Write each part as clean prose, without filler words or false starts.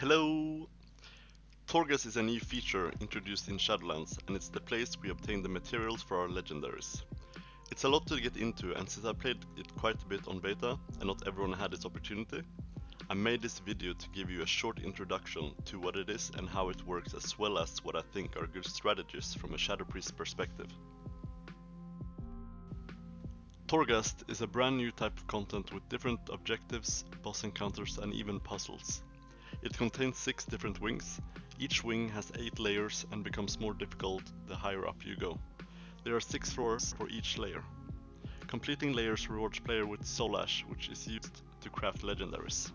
Hello! Torghast is a new feature introduced in Shadowlands, and it's the place we obtain the materials for our legendaries. It's a lot to get into, and since I played it quite a bit on beta and not everyone had this opportunity, I made this video to give you a short introduction to what it is and how it works, as well as what I think are good strategies from a shadowpriest perspective. Torghast is a brand new type of content with different objectives, boss encounters and even puzzles. It contains 6 different wings. Each wing has 8 layers and becomes more difficult the higher up you go. There are 6 floors for each layer. Completing layers rewards player with soul ash, which is used to craft legendaries.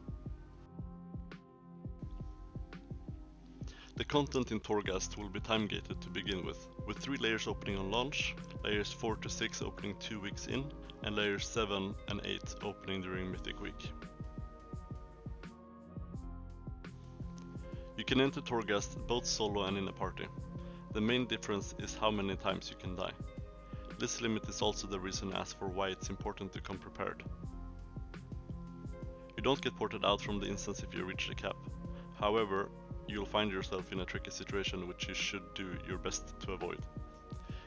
The content in Torghast will be time gated to begin with 3 layers opening on launch, layers 4 to 6 opening 2 weeks in, and layers 7 and 8 opening during Mythic Week. You can enter Torghast both solo and in a party. The main difference is how many times you can die. This limit is also the reason I asked for why it's important to come prepared. You don't get ported out from the instance if you reach the cap. However, you'll find yourself in a tricky situation which you should do your best to avoid.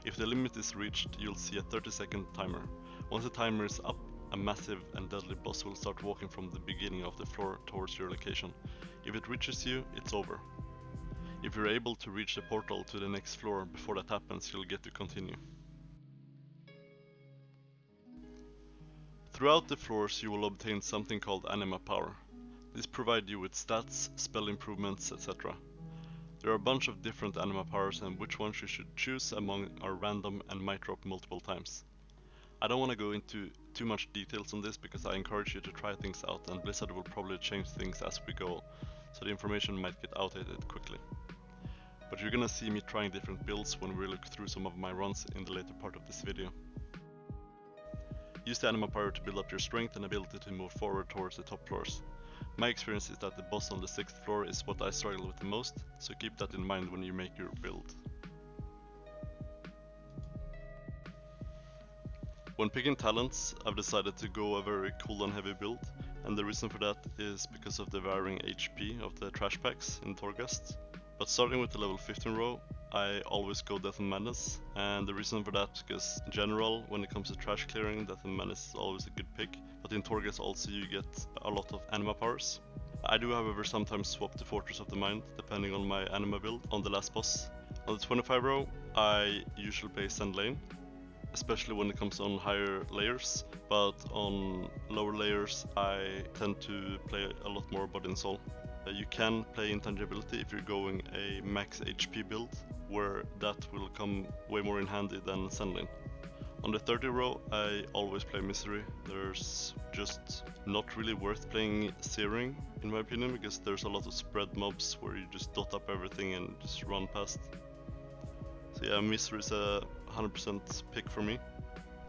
If the limit is reached, you'll see a 30-second timer. Once the timer is up, a massive and deadly boss will start walking from the beginning of the floor towards your location. If it reaches you, it's over. If you're able to reach the portal to the next floor before that happens, you'll get to continue. Throughout the floors you will obtain something called Anima Power. This provides you with stats, spell improvements, etc. There are a bunch of different Anima Powers, and which ones you should choose among are random and might drop multiple times. I don't want to go into too much details on this because I encourage you to try things out, and Blizzard will probably change things as we go, so the information might get outdated quickly. But you're gonna see me trying different builds when we look through some of my runs in the later part of this video. Use the Anima Power to build up your strength and ability to move forward towards the top floors. My experience is that the boss on the 6th floor is what I struggle with the most, so keep that in mind when you make your build. When picking talents, I've decided to go a very cooldown heavy build, and the reason for that is because of the varying HP of the trash packs in Torghast. But starting with the level 15 row, I always go Death and Madness, and the reason for that is because in general, when it comes to trash clearing, Death and Madness is always a good pick, but in Torghast also you get a lot of Anima Powers. I do however sometimes swap to Fortress of the Mind, depending on my Anima build on the last boss. On the 25 row, I usually play Sand Lane, especially when it comes on higher layers, but on lower layers I tend to play a lot more Body and Soul. You can play Intangibility if you're going a max HP build, where that will come way more in handy than Sand Lane. On the 30 row I always play Misery. There's just not really worth playing Searing in my opinion, because there's a lot of spread mobs where you just dot up everything and just run past. So yeah, Misery is a 100% pick for me.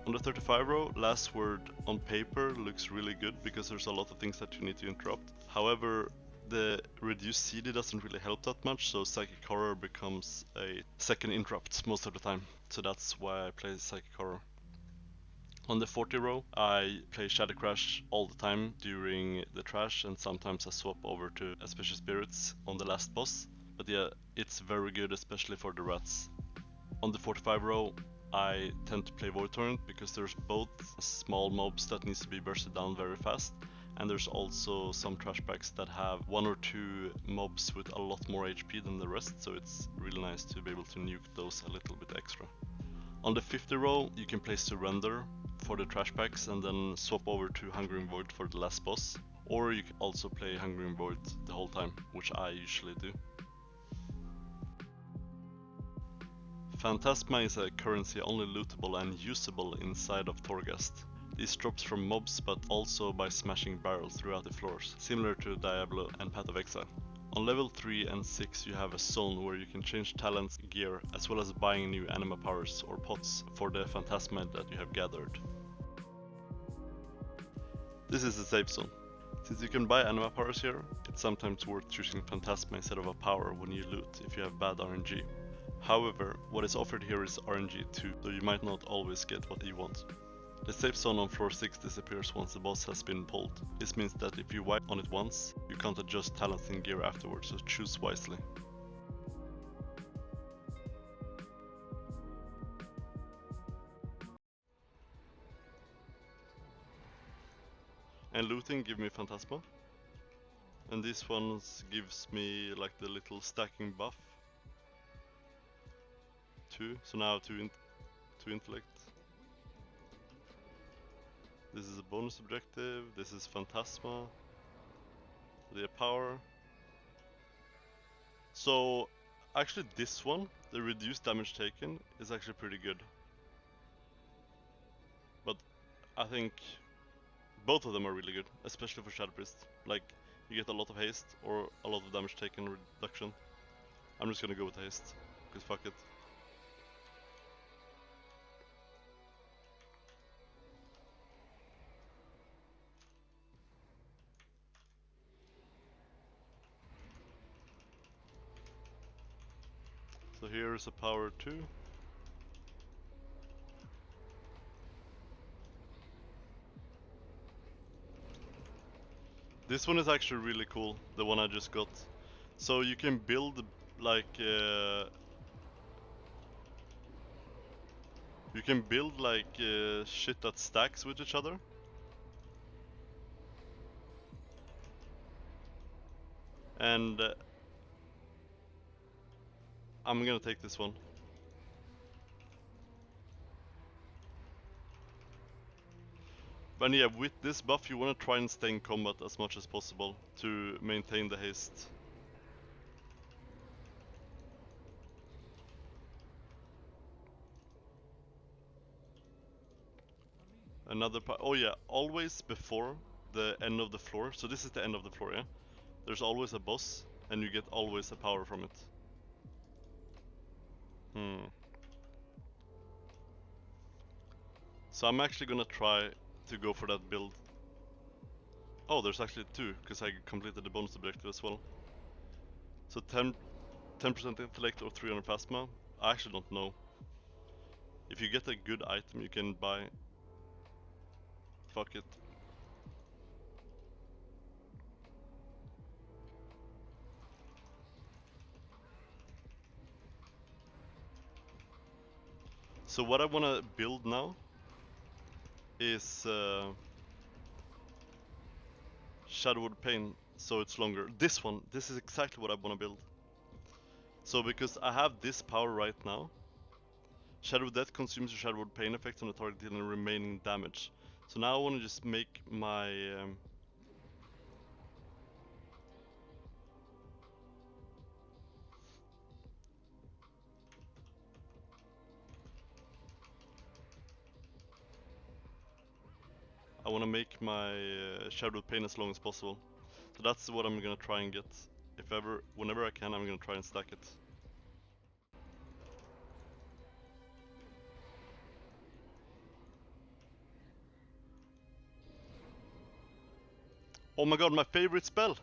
On the 35 row, Last Word on paper looks really good because there's a lot of things that you need to interrupt. However, the reduced CD doesn't really help that much, so Psychic Horror becomes a second interrupt most of the time. So that's why I play Psychic Horror. On the 40 row, I play Shadow Crash all the time during the trash, and sometimes I swap over to Auspicious Spirits on the last boss. But yeah, it's very good, especially for the rats. On the 45 row, I tend to play Void Torrent because there's both small mobs that needs to be bursted down very fast, and there's also some trash packs that have 1 or 2 mobs with a lot more HP than the rest, so it's really nice to be able to nuke those a little bit extra. On the 50 row, you can play Surrender for the trash packs and then swap over to Hungering Void for the last boss, or you can also play Hungering Void the whole time, which I usually do. Phantasma is a currency only lootable and usable inside of Torghast. This drops from mobs but also by smashing barrels throughout the floors, similar to Diablo and Path of Exile. On level 3 and 6 you have a zone where you can change talents, gear, as well as buying new Anima Powers or pots for the Phantasma that you have gathered. This is the safe zone. Since you can buy Anima Powers here, it's sometimes worth choosing Phantasma instead of a power when you loot if you have bad RNG. However, what is offered here is RNG too, so you might not always get what you want. The safe zone on floor 6 disappears once the boss has been pulled. This means that if you wipe on it once, you can't adjust talents in gear afterwards, so choose wisely. And looting give me Phantasma. And this one gives me like the little stacking buff. 2, so now 2 intellect. This is a bonus objective, this is Phantasma. The power. So actually this one, the reduced damage taken, is actually pretty good. But I think both of them are really good, especially for shadowpriests. Like, you get a lot of haste or a lot of damage taken reduction. I'm just gonna go with haste, because fuck it. So here's a power 2. This one is actually really cool, the one I just got. So you can build like shit that stacks with each other. And I'm gonna take this one. But yeah, with this buff you wanna try and stay in combat as much as possible to maintain the haste. Oh yeah, always before the end of the floor. So this is the end of the floor, yeah? There's always a boss, and you get always a power from it. So I'm actually gonna try to go for that build. Oh, there's actually 2, because I completed the bonus objective as well. So 10% intellect or 300 plasma. I actually don't know. If you get a good item you can buy. Fuck it. So what I wanna build now is Shadowwood Pain, so it's longer. This is exactly what I wanna build. So because I have this power right now, Shadow Death consumes your Shadowwood Pain effect on the target dealing remaining damage. So now I wanna just make my Shadowwood Pain as long as possible. So that's what I'm gonna try and get. Whenever I can, I'm gonna try and stack it. Oh my god, my favorite spell!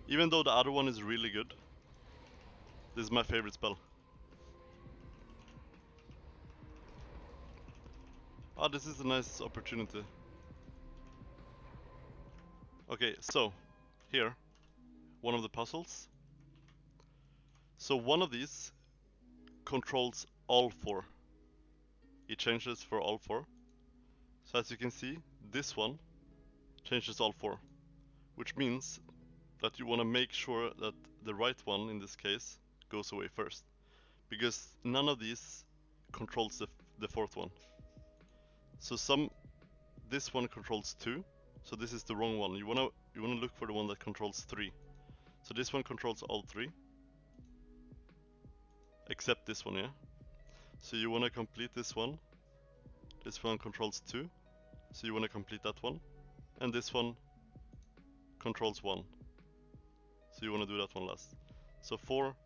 Even though the other one is really good, this is my favorite spell. Ah, this is a nice opportunity. Okay, so, here, one of the puzzles. So one of these controls all 4. It changes for all 4. So as you can see, this one changes all 4. Which means that you want to make sure that the right one, in this case, goes away first. Because none of these controls the 4th one. So this one controls 2. So this is the wrong one. You wanna look for the one that controls 3. So this one controls all 3. Except this one, yeah? So you wanna complete this one. This one controls 2. So you wanna complete that one. And this one controls 1. So you wanna do that one last. So 4,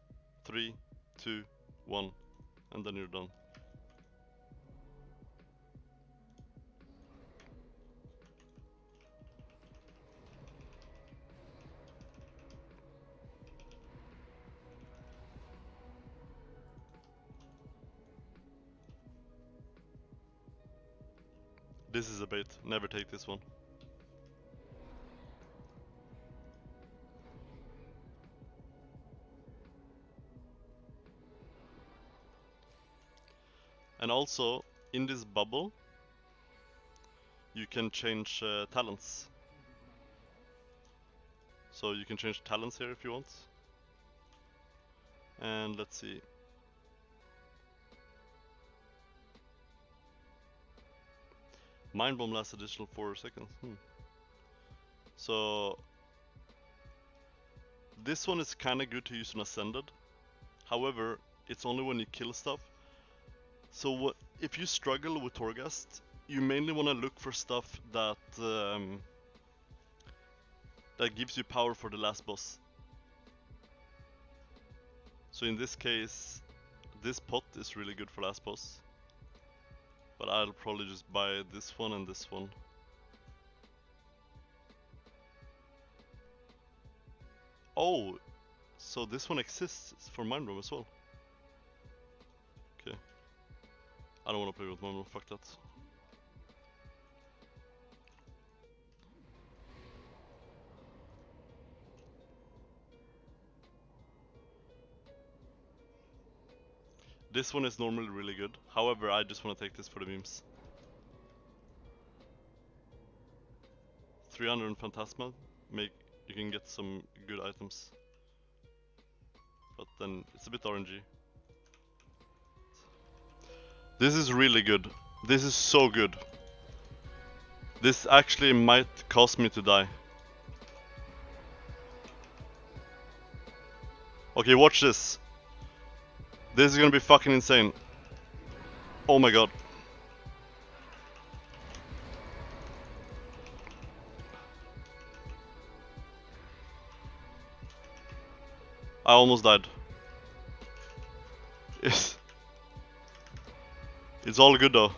3, 2, 1. And then you're done. This is a bait. Never take this one. And also, in this bubble, you can change talents. So you can change talents here if you want. And let's see. Mind Bomb lasts additional 4 seconds. So this one is kinda good to use on Ascended. However, it's only when you kill stuff. So if you struggle with Torghast, you mainly want to look for stuff that that gives you power for the last boss. So in this case, this pot is really good for last boss. But I'll probably just buy this one and this one. Oh, so this one exists for Mind Room as well. Okay. I don't want to play with Mind Room, fuck that. This one is normally really good. However, I just want to take this for the memes. 300 in Phantasma, you can get some good items. But then it's a bit RNG. This is really good. This is so good. This actually might cause me to die. Okay, watch this. This is gonna be fucking insane. Oh my god. I almost died. It's all good though.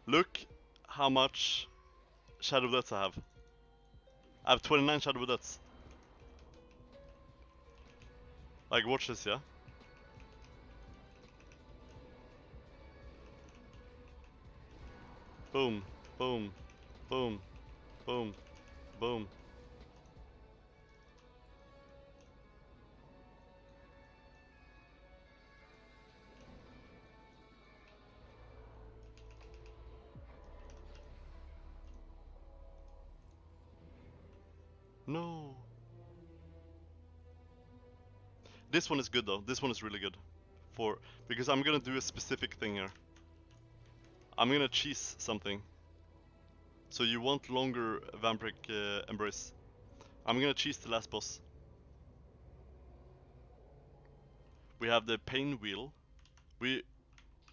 Look how much Shadow Deaths I have. I have 29 Shadow Deaths. Like, watch this, yeah? Boom, boom, boom, boom, boom. No. This one is good though. This one is really good. Because I'm gonna do a specific thing here. I'm gonna cheese something. So you want longer Vampiric Embrace. I'm gonna cheese the last boss. We have the Pain Wheel.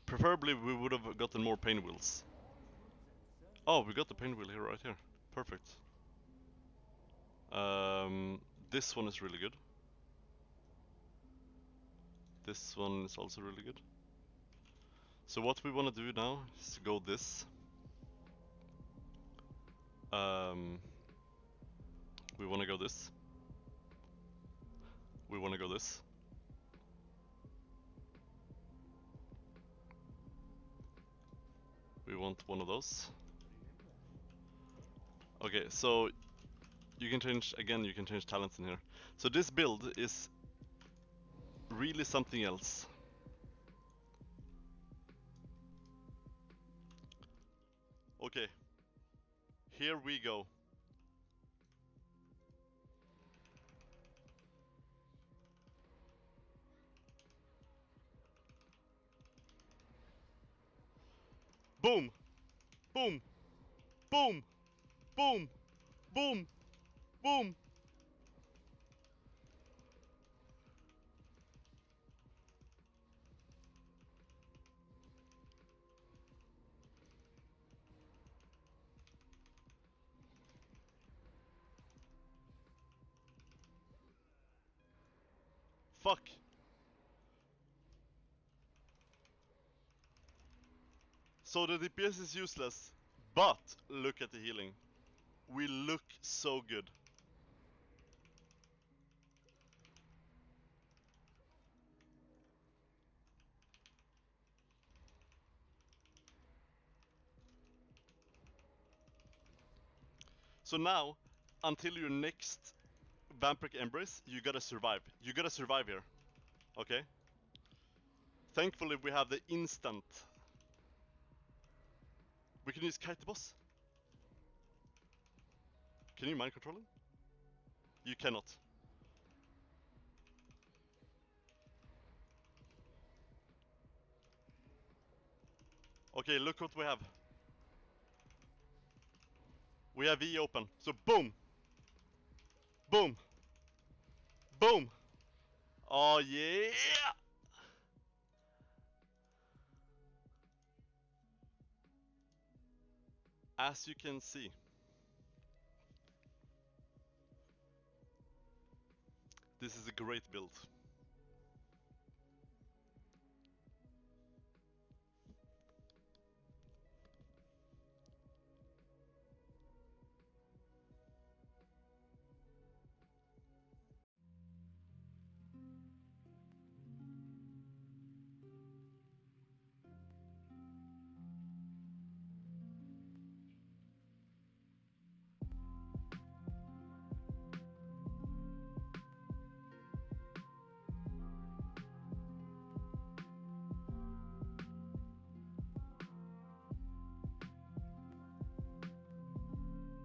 Preferably we would have gotten more Pain Wheels. Oh, we got the Pain Wheel here, right here. Perfect. This one is really good. This one is also really good. So what we want to do now is go this. We want to go this. We want to go this. We want one of those. Okay, so you can change, again, you can change talents in here. So this build is really something else. Okay, here we go. Boom! Boom! Boom! Boom! Boom! Boom! Fuck! So the DPS is useless, but look at the healing. We look so good. So now, until your next Vampiric Embrace, you gotta survive. You gotta survive here. Okay? Thankfully we have the instant. We can use Kite the Boss. Can you mind control him? You cannot. Okay, look what we have. We have E open. So boom! Boom! Boom! Oh yeah! As you can see, this is a great build.